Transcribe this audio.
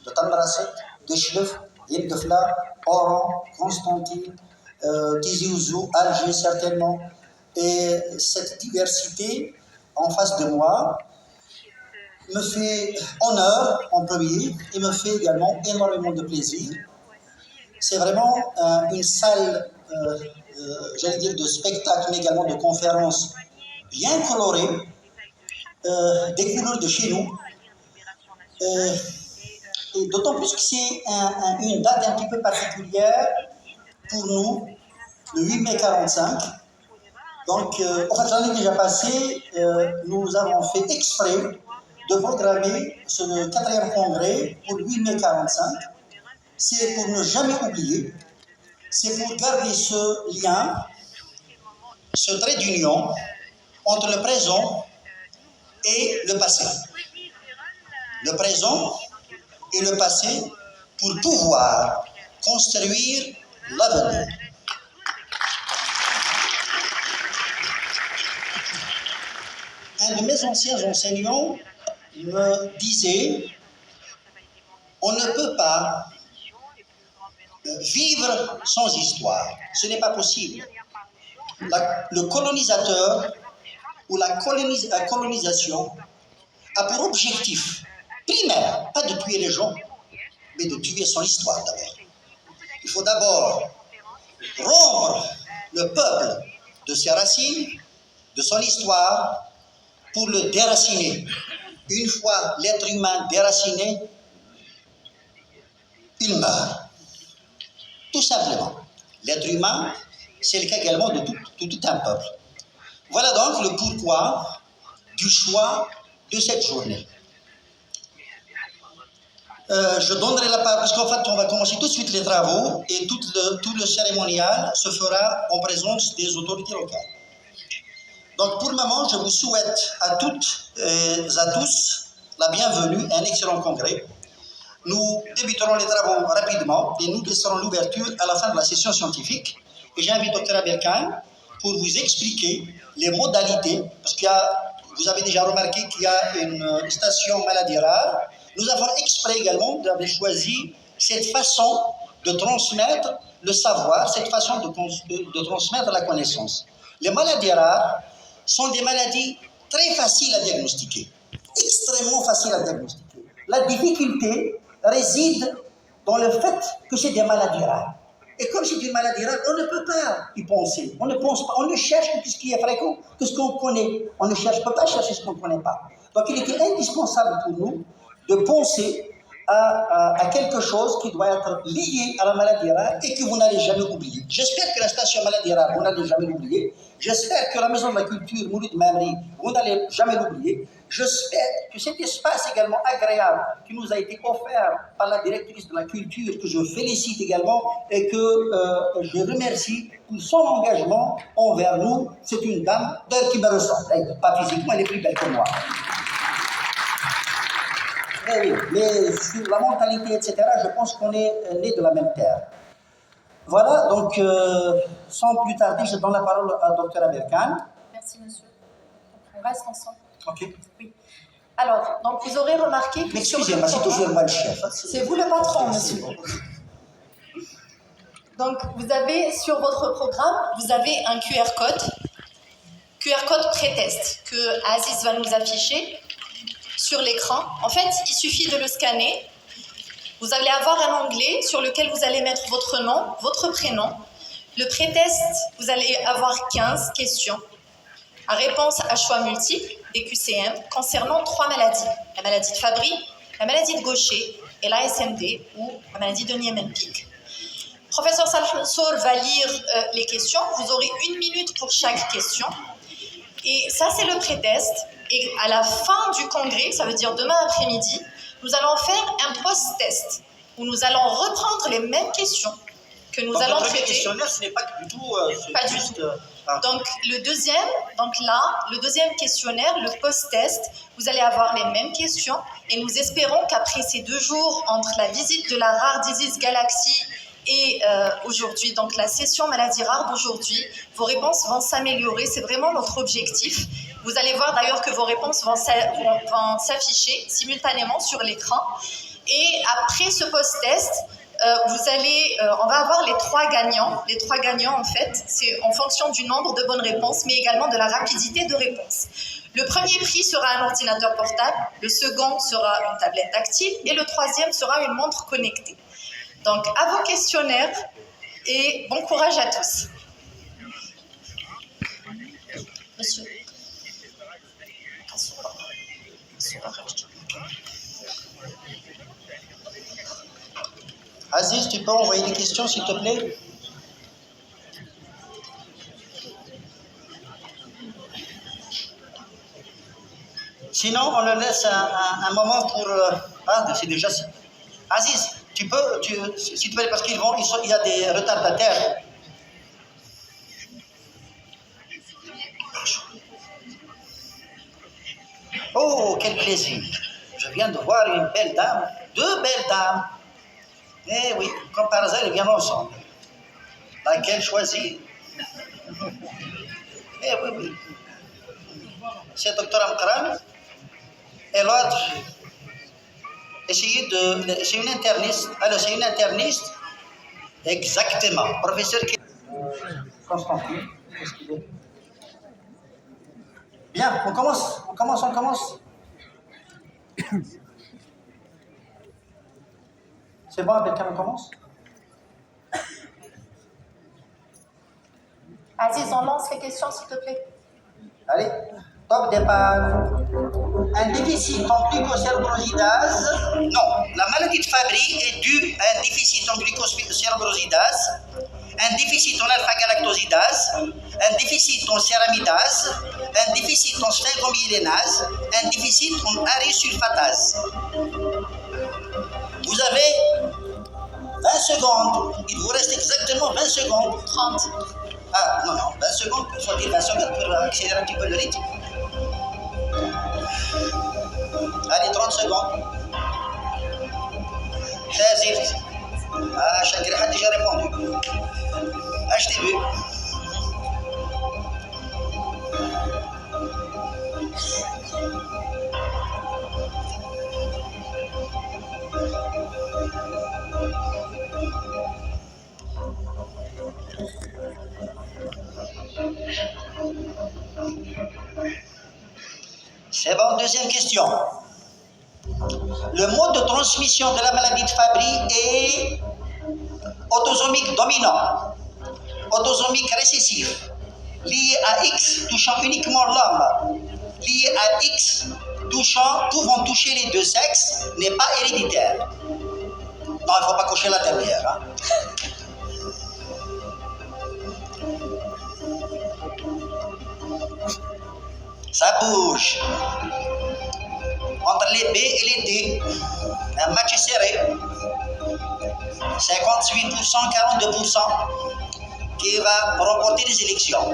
de Tamarasset, d'Echlef, d'Île-de-Fla, Oran, Constantine, Tizi Ouzou, Alger certainement. Et cette diversité en face de moi me fait honneur en premier et me fait également énormément de plaisir. C'est vraiment une salle, j'allais dire, de spectacle, mais également de conférences bien colorée, des couleurs de chez nous. Et d'autant plus que c'est une date un petit peu particulière pour nous, le 8 mai 45. Donc, en fait, l'année déjà passée, nous avons fait exprès de programmer ce 4e congrès pour le 8 mai 45. C'est pour ne jamais oublier, c'est pour garder ce lien, ce trait d'union entre le présent et le passé. Le présent et le passé pour pouvoir construire l'avenir. Un de mes anciens enseignants me disait, on ne peut pas vivre sans histoire. Ce n'est pas possible. Le colonisateur ou la colonisation a pour objectif primaire, pas de tuer les gens, mais de tuer son histoire d'abord. Il faut d'abord rompre le peuple de ses racines, de son histoire, pour le déraciner. Une fois l'être humain déraciné, il meurt. Tout simplement. L'être humain, c'est le cas également de tout un peuple. Voilà donc le pourquoi du choix de cette journée. Je donnerai la parole, parce qu'en fait, on va commencer tout de suite les travaux et tout le cérémonial se fera en présence des autorités locales. Donc, pour le moment, je vous souhaite à toutes et à tous la bienvenue et un excellent congrès. Nous débuterons les travaux rapidement et nous laisserons l'ouverture à la fin de la session scientifique. Et j'invite Dr Aberkane pour vous expliquer les modalités, parce qu'il y a, vous avez déjà remarqué qu'il y a une station maladie rare. Nous avons exprès également d'avoir choisi cette façon de transmettre le savoir, cette façon de transmettre la connaissance. Les maladies rares sont des maladies très faciles à diagnostiquer, extrêmement faciles à diagnostiquer. La difficulté réside dans le fait que c'est des maladies rares. Et comme c'est une maladie rare, on ne peut pas y penser. On ne pense pas, on ne cherche que ce qui est fréquent, que ce qu'on connaît. On ne peut pas chercher ce qu'on ne connaît pas. Donc il était indispensable pour nous de penser à quelque chose qui doit être lié à la maladie rare et que vous n'allez jamais oublier. J'espère que la station maladie rare, vous n'allez jamais l'oublier. J'espère que la Maison de la Culture, Mouloud Mamri, vous n'allez jamais l'oublier. J'espère que cet espace également agréable qui nous a été offert par la directrice de la culture, que je félicite également et que je remercie pour son engagement envers nous. C'est une dame d'ailleurs qui me ressemble. Pas physiquement, elle est plus belle que moi. Oui, mais sur la mentalité, etc., je pense qu'on est nés de la même terre. Voilà, donc, sans plus tarder, je donne la parole à Dr Aberkane. Merci, monsieur. Donc, on reste ensemble. Ok. Oui. Alors, donc, vous aurez remarqué que... Excusez-moi, c'est toujours moi le chef. C'est vous le patron, monsieur. Donc, vous avez, sur votre programme, vous avez un QR code pré-test, que Aziz va nous afficher sur l'écran. En fait, il suffit de le scanner. Vous allez avoir un onglet sur lequel vous allez mettre votre nom, votre prénom. Le pré-test, vous allez avoir 15 questions à réponse à choix multiples, des QCM, concernant 3 maladies. La maladie de Fabry, la maladie de Gaucher et l'ASMD ou la maladie de Niemann-Pick. Professeur Salsour va lire les questions. Vous aurez 1 minute pour chaque question. Et ça, c'est le pré-test. Et à la fin du congrès, ça veut dire demain après-midi, nous allons faire un post-test où nous allons reprendre les mêmes questions que nous allons traiter. Le questionnaire, ce n'est pas du tout... pas du tout. Donc, le deuxième questionnaire, le post-test, vous allez avoir les mêmes questions et nous espérons qu'après ces 2 jours, entre la visite de la Rare Disease Galaxy et aujourd'hui, donc la session maladie rare d'aujourd'hui, vos réponses vont s'améliorer. C'est vraiment notre objectif. Vous allez voir d'ailleurs que vos réponses vont s'afficher simultanément sur l'écran. Et après Après ce post-test, on va avoir les 3 gagnants. Les 3 gagnants, en fait, c'est en fonction du nombre de bonnes réponses, mais également de la rapidité de réponse. Le premier prix sera un ordinateur portable, le second sera une tablette tactile et le troisième sera une montre connectée. Donc, à vos questionnaires et bon courage à tous. Monsieur. Aziz, tu peux envoyer des questions, s'il te plaît? Sinon, on le laisse un moment pour... c'est déjà... Aziz, tu peux, s'il te plaît, parce qu'il y a des retardataires. Oh, quel plaisir! Je viens de voir une belle dame, 2 belles dames. Eh oui, comme par hasard, ils viennent ensemble. Laquelle choisir? Eh oui, oui. C'est Dr Amkram. Et l'autre, c'est une interniste. Alors, c'est une interniste. Exactement. Professeur Constantin, qu'est-ce qu'il est? Bien, on commence. C'est bon, quelqu'un on commence? Aziz, on lance les questions, s'il te plaît. Allez, top départ. Un déficit en glucocérebrosidase. Non, la maladie de Fabry est due à un déficit en glucocérebrosidase, un déficit en alpha-galactosidase, un déficit en céramidase, un déficit en sphingomyélinase, un déficit en arylsulfatase. Vous avez 20 secondes. Il vous reste exactement 20 secondes. 30. Ah, non, 20 secondes, il faut dire 20 secondes pour accélérer un petit peu le rythme. Allez, 30 secondes. Chazif. Ah, Chakri a déjà répondu. HTV. C'est bon, deuxième question. Le mode de transmission de la maladie de Fabry est autosomique dominant, autosomique récessif, lié à X touchant uniquement l'homme, lié à X pouvant toucher les 2 sexes, n'est pas héréditaire. Non, il ne faut pas cocher la dernière. Hein. Ça bouge. Entre les B et les D, un match serré. 58%, 42% qui va remporter les élections.